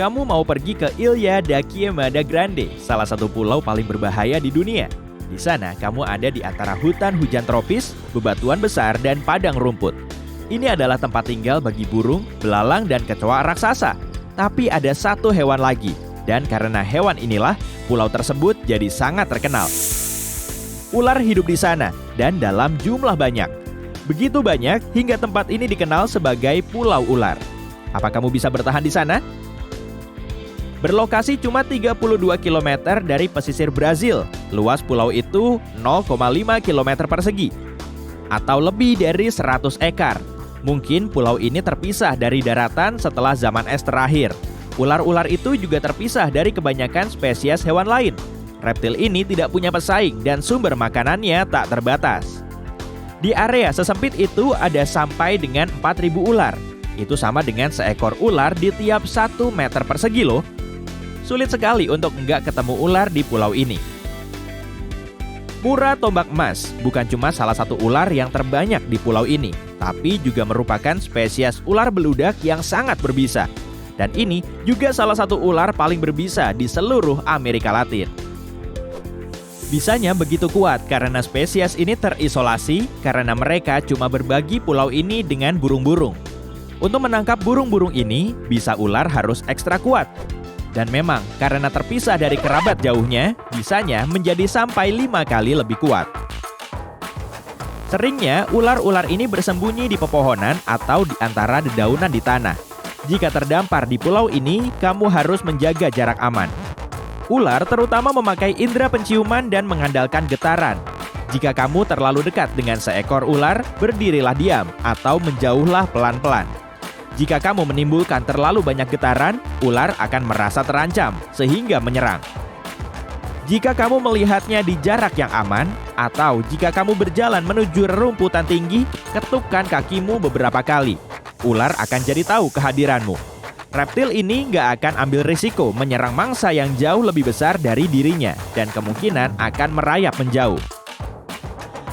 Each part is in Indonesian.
Kamu mau pergi ke Ilha da Queimada Grande, salah satu pulau paling berbahaya di dunia. Di sana, kamu ada di antara hutan hujan tropis, bebatuan besar, dan padang rumput. Ini adalah tempat tinggal bagi burung, belalang, dan kecoa raksasa. Tapi ada satu hewan lagi, dan karena hewan inilah, pulau tersebut jadi sangat terkenal. Ular hidup di sana, dan dalam jumlah banyak. Begitu banyak, hingga tempat ini dikenal sebagai Pulau Ular. Apa kamu bisa bertahan di sana? Berlokasi cuma 32 km dari pesisir Brazil, luas pulau itu 0,5 km persegi, atau lebih dari 100 ekar. Mungkin pulau ini terpisah dari daratan setelah zaman es terakhir. Ular-ular itu juga terpisah dari kebanyakan spesies hewan lain. Reptil ini tidak punya pesaing dan sumber makanannya tak terbatas. Di area sesempit itu ada sampai dengan 4.000 ular. Itu sama dengan seekor ular di tiap 1 meter persegi loh. Sulit sekali untuk nggak ketemu ular di pulau ini. Mura tombak emas bukan cuma salah satu ular yang terbanyak di pulau ini, tapi juga merupakan spesies ular beludak yang sangat berbisa. Dan ini juga salah satu ular paling berbisa di seluruh Amerika Latin. Bisanya begitu kuat karena spesies ini terisolasi karena mereka cuma berbagi pulau ini dengan burung-burung. Untuk menangkap burung-burung ini, bisa ular harus ekstra kuat. Dan memang, karena terpisah dari kerabat jauhnya, bisanya menjadi sampai 5 kali lebih kuat. Seringnya, ular-ular ini bersembunyi di pepohonan atau di antara dedaunan di tanah. Jika terdampar di pulau ini, kamu harus menjaga jarak aman. Ular terutama memakai indera penciuman dan mengandalkan getaran. Jika kamu terlalu dekat dengan seekor ular, berdirilah diam atau menjauhlah pelan-pelan. Jika kamu menimbulkan terlalu banyak getaran, ular akan merasa terancam sehingga menyerang. Jika kamu melihatnya di jarak yang aman, atau jika kamu berjalan menuju rerumputan tinggi, ketukkan kakimu beberapa kali. Ular akan jadi tahu kehadiranmu. Reptil ini nggak akan ambil risiko menyerang mangsa yang jauh lebih besar dari dirinya dan kemungkinan akan merayap menjauh.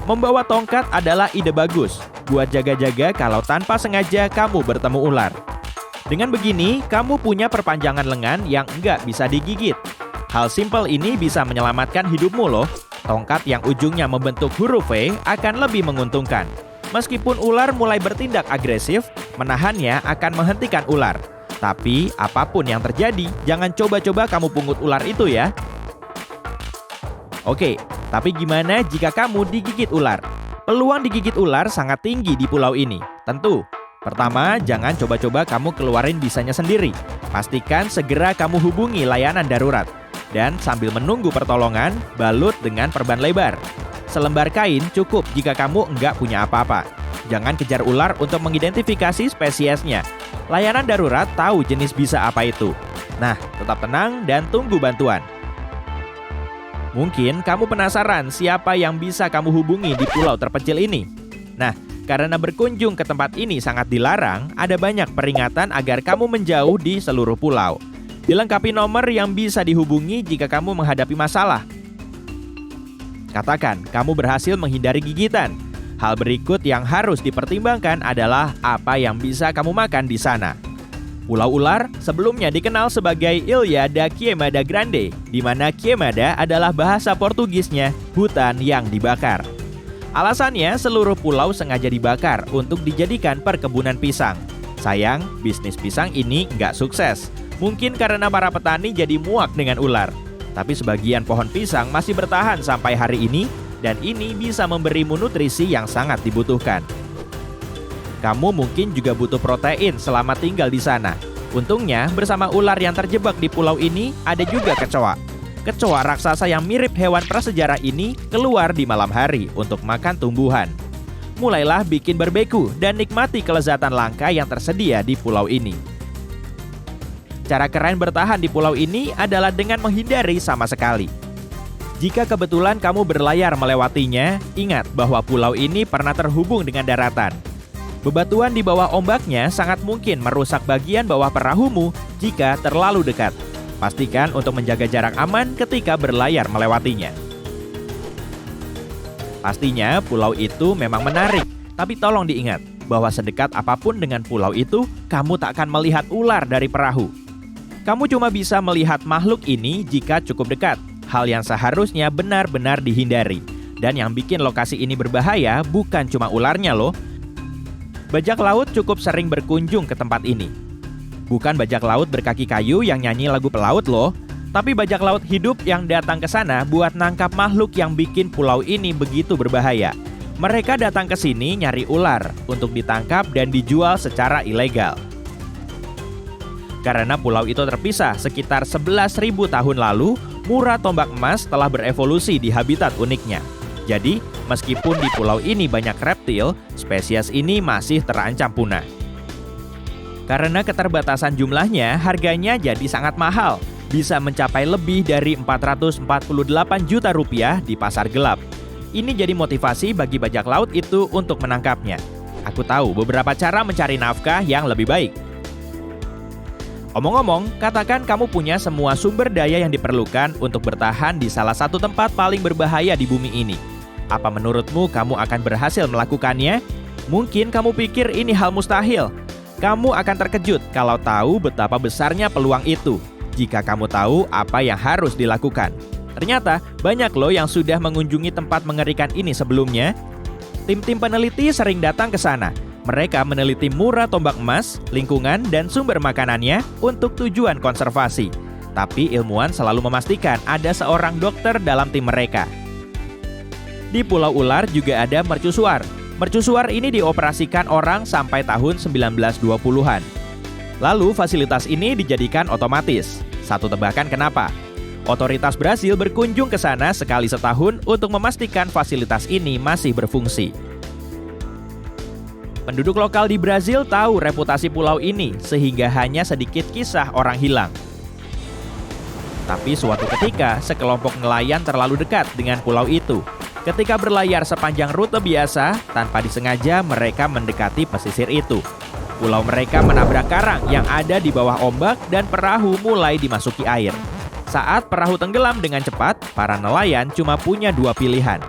Membawa tongkat adalah ide bagus buat jaga-jaga kalau tanpa sengaja kamu bertemu ular. Dengan begini, kamu punya perpanjangan lengan yang nggak bisa digigit. Hal simpel ini bisa menyelamatkan hidupmu loh. Tongkat yang ujungnya membentuk huruf V akan lebih menguntungkan. Meskipun ular mulai bertindak agresif, menahannya akan menghentikan ular. Tapi, apapun yang terjadi, jangan coba-coba kamu pungut ular itu ya. Oke, tapi gimana jika kamu digigit ular? Peluang digigit ular sangat tinggi di pulau ini. Tentu, pertama, jangan coba-coba kamu keluarin bisanya sendiri. Pastikan segera kamu hubungi layanan darurat. Dan sambil menunggu pertolongan, balut dengan perban lebar. Selembar kain cukup jika kamu enggak punya apa-apa. Jangan kejar ular untuk mengidentifikasi spesiesnya. Layanan darurat tahu jenis bisa apa itu. Nah, tetap tenang dan tunggu bantuan. Mungkin kamu penasaran siapa yang bisa kamu hubungi di pulau terpencil ini. Nah, karena berkunjung ke tempat ini sangat dilarang, ada banyak peringatan agar kamu menjauh di seluruh pulau. Dilengkapi nomor yang bisa dihubungi jika kamu menghadapi masalah. Katakan, kamu berhasil menghindari gigitan. Hal berikut yang harus dipertimbangkan adalah apa yang bisa kamu makan di sana. Pulau Ular sebelumnya dikenal sebagai Ilha da Queimada Grande, di mana Queimada adalah bahasa Portugisnya hutan yang dibakar. Alasannya, seluruh pulau sengaja dibakar untuk dijadikan perkebunan pisang. Sayang, bisnis pisang ini nggak sukses. Mungkin karena para petani jadi muak dengan ular. Tapi sebagian pohon pisang masih bertahan sampai hari ini, dan ini bisa memberimu nutrisi yang sangat dibutuhkan. Kamu mungkin juga butuh protein selama tinggal di sana. Untungnya, bersama ular yang terjebak di pulau ini, ada juga kecoa. Kecoa raksasa yang mirip hewan prasejarah ini keluar di malam hari untuk makan tumbuhan. Mulailah bikin barbeque dan nikmati kelezatan langka yang tersedia di pulau ini. Cara keren bertahan di pulau ini adalah dengan menghindari sama sekali. Jika kebetulan kamu berlayar melewatinya, ingat bahwa pulau ini pernah terhubung dengan daratan. Bebatuan di bawah ombaknya sangat mungkin merusak bagian bawah perahumu jika terlalu dekat. Pastikan untuk menjaga jarak aman ketika berlayar melewatinya. Pastinya pulau itu memang menarik, tapi tolong diingat bahwa sedekat apapun dengan pulau itu, kamu tak akan melihat ular dari perahu. Kamu cuma bisa melihat makhluk ini jika cukup dekat, hal yang seharusnya benar-benar dihindari. Dan yang bikin lokasi ini berbahaya bukan cuma ularnya loh. Bajak laut cukup sering berkunjung ke tempat ini. Bukan bajak laut berkaki kayu yang nyanyi lagu pelaut loh, tapi bajak laut hidup yang datang ke sana buat nangkap makhluk yang bikin pulau ini begitu berbahaya. Mereka datang ke sini nyari ular untuk ditangkap dan dijual secara ilegal. Karena pulau itu terpisah sekitar 11.000 tahun lalu, Muara Tombak Emas telah berevolusi di habitat uniknya. Jadi, meskipun di pulau ini banyak reptil, spesies ini masih terancam punah. Karena keterbatasan jumlahnya, harganya jadi sangat mahal, bisa mencapai lebih dari 448 juta rupiah di pasar gelap. Ini jadi motivasi bagi bajak laut itu untuk menangkapnya. Aku tahu beberapa cara mencari nafkah yang lebih baik. Omong-omong, katakan kamu punya semua sumber daya yang diperlukan untuk bertahan di salah satu tempat paling berbahaya di bumi ini. Apa menurutmu kamu akan berhasil melakukannya? Mungkin kamu pikir ini hal mustahil. Kamu akan terkejut kalau tahu betapa besarnya peluang itu, jika kamu tahu apa yang harus dilakukan. Ternyata, banyak loh yang sudah mengunjungi tempat mengerikan ini sebelumnya. Tim-tim peneliti sering datang ke sana. Mereka meneliti Muara Tombak Emas, lingkungan, dan sumber makanannya untuk tujuan konservasi. Tapi ilmuwan selalu memastikan ada seorang dokter dalam tim mereka. Di Pulau Ular juga ada mercusuar. Mercusuar ini dioperasikan orang sampai tahun 1920-an. Lalu fasilitas ini dijadikan otomatis. Satu tebakan kenapa? Otoritas Brasil berkunjung ke sana sekali setahun untuk memastikan fasilitas ini masih berfungsi. Penduduk lokal di Brasil tahu reputasi pulau ini sehingga hanya sedikit kisah orang hilang. Tapi suatu ketika, sekelompok nelayan terlalu dekat dengan pulau itu. Ketika berlayar sepanjang rute biasa, tanpa disengaja mereka mendekati pesisir itu. Pulau mereka menabrak karang yang ada di bawah ombak dan perahu mulai dimasuki air. Saat perahu tenggelam dengan cepat, para nelayan cuma punya dua pilihan.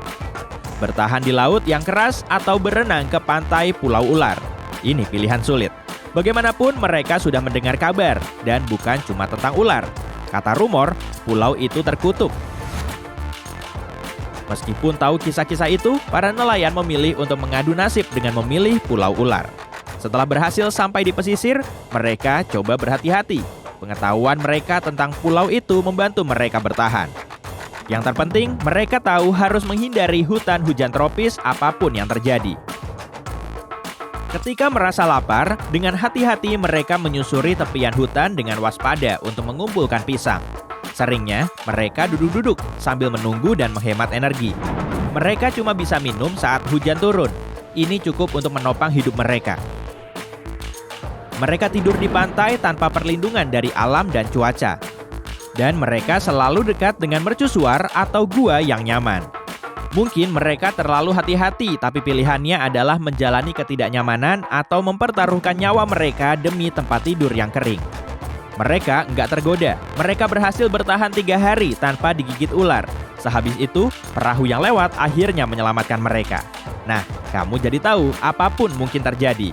Bertahan di laut yang keras atau berenang ke pantai Pulau Ular. Ini pilihan sulit. Bagaimanapun mereka sudah mendengar kabar, dan bukan cuma tentang ular. Kata rumor, pulau itu terkutuk. Meskipun tahu kisah-kisah itu, para nelayan memilih untuk mengadu nasib dengan memilih Pulau Ular. Setelah berhasil sampai di pesisir, mereka coba berhati-hati. Pengetahuan mereka tentang pulau itu membantu mereka bertahan. Yang terpenting, mereka tahu harus menghindari hutan hujan tropis apapun yang terjadi. Ketika merasa lapar, dengan hati-hati mereka menyusuri tepian hutan dengan waspada untuk mengumpulkan pisang. Seringnya, mereka duduk-duduk sambil menunggu dan menghemat energi. Mereka cuma bisa minum saat hujan turun. Ini cukup untuk menopang hidup mereka. Mereka tidur di pantai tanpa perlindungan dari alam dan cuaca. Dan mereka selalu dekat dengan mercusuar atau gua yang nyaman. Mungkin mereka terlalu hati-hati, tapi pilihannya adalah menjalani ketidaknyamanan atau mempertaruhkan nyawa mereka demi tempat tidur yang kering. Mereka nggak tergoda. Mereka berhasil bertahan 3 hari tanpa digigit ular. Sehabis itu, perahu yang lewat akhirnya menyelamatkan mereka. Nah, kamu jadi tahu apapun mungkin terjadi.